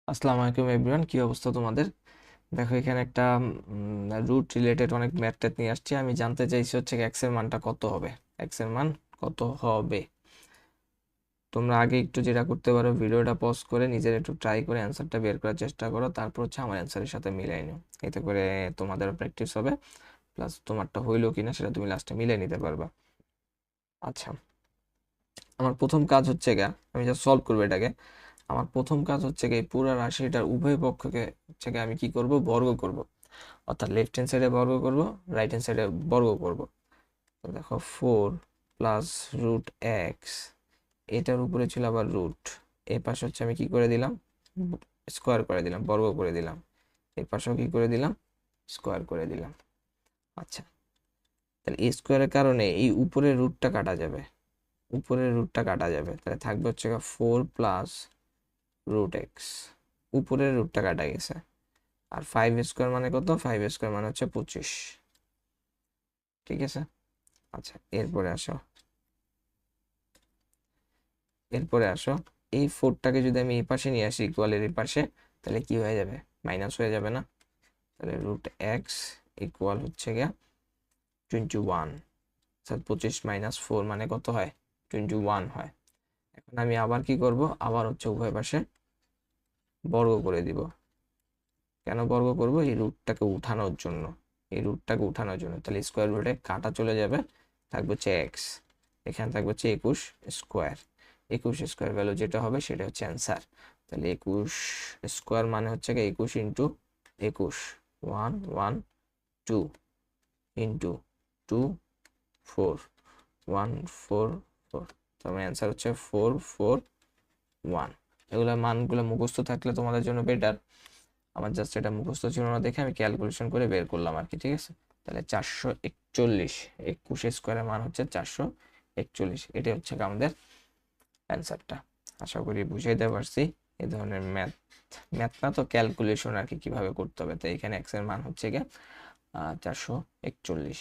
আসসালামু আলাইকুম এভরিওয়ান, কি অবস্থা তোমাদের? দেখো এখানে একটা রুট রিলেটেড অনেক ম্যাথ ট্যাথ নিয়ে আসছি। আমি জানতে চাইছি হচ্ছে এক্স এর মানটা কত হবে, এক্স এর মান কত হবে। তোমরা আগে একটু যেটা করতে পারো, ভিডিওটা পজ করে নিজের একটু ট্রাই করে অ্যান্সারটা বের করার চেষ্টা করো, তারপর হচ্ছে আমার অ্যান্সারের সাথে মিলাই নিও। এতে করে তোমাদেরও প্র্যাকটিস হবে, প্লাস তোমারটা হইলো কিনা সেটা তুমি লাস্টে মিলিয়ে নিতে পারবা। আচ্ছা, আমার প্রথম কাজ হচ্ছে আমি যা সলভ করবো এটাকে। আমার প্রথম কাজ হচ্ছে এই পুরো রাশিটার উভয় পক্ষকে হচ্ছে আমি কি করব, বর্গ করব। অর্থাৎ লেফট হ্যান্ড সাইডে বর্গ করব, রাইট হ্যান্ড সাইডে বর্গ করব। তো দেখো 4 + √x, এটার উপরে ছিল আবার রুট। এই পাশে হচ্ছে আমি কি করে দিলাম, স্কোয়ার করে দিলাম, বর্গ করে দিলাম। এই পাশেও কি করে দিলাম, স্কোয়ার করে দিলাম। আচ্ছা, তাহলে এই স্কোয়ারের কারণে এই উপরের রুটটা কাটা যাবে, উপরের রুটটা কাটা যাবে, তাহলে থাকবে হচ্ছে 4 + √x। উপরের রুটটা কাটা গেছে। আর 5 স্কোয়ার মানে কত, 5 স্কোয়ার মানে হচ্ছে 25। ঠিক আছে। আচ্ছা, এরপরে আসো এই 4টাকে যদি আমি এই পাশে নিয়ে আসি, ইকুয়ালের এই পাশে, তাহলে কি হয়ে যাবে, মাইনাস হয়ে যাবে না? তাহলে √x ইকুয়াল হচ্ছে 21। অর্থাৎ 25 - 4 মানে কত হয়, 21 হয়। এখন আমি আবার কি করব, আবার হচ্ছে উভয় পাশে বর্গ করে দিব। কেন বর্গ করব, এই রুটটাকে উঠানোর জন্য, এই রুটটাকে উঠানোর জন্য। তাহলে স্কোয়ার রুটে কাটা চলে যাবে, থাকবে হচ্ছে এক্স, এখানে থাকবে হচ্ছে 21 স্কোয়ার। 21 স্কোয়ার ভ্যালু যেটা হবে সেটা হচ্ছে অ্যান্সার। তাহলে 21 স্কোয়ার মানে হচ্ছে 21 ইন্টু 21, 112 ইন্টু 2, 4, 144। তো আমার অ্যান্সার হচ্ছে 441। এগুলো মানগুলো মুখস্থ থাকলে তোমাদের জন্য বেটার। আমার জাস্ট এটা মুখস্থ ছিল না দেখে আমি ক্যালকুলেশন করে বের করলাম আর কি। ঠিক আছে, তাহলে 441, 21 স্কোয়ারের মান হচ্ছে 441। এটাই হচ্ছে আমাদের অ্যান্সারটা। আশা করি বুঝাইতে পারছি এই ধরনের ম্যাথ, ম্যাথ না তো ক্যালকুলেশন আর কি, কিভাবে করতে হবে। তো এখানে এক্স এর মান হচ্ছে 441।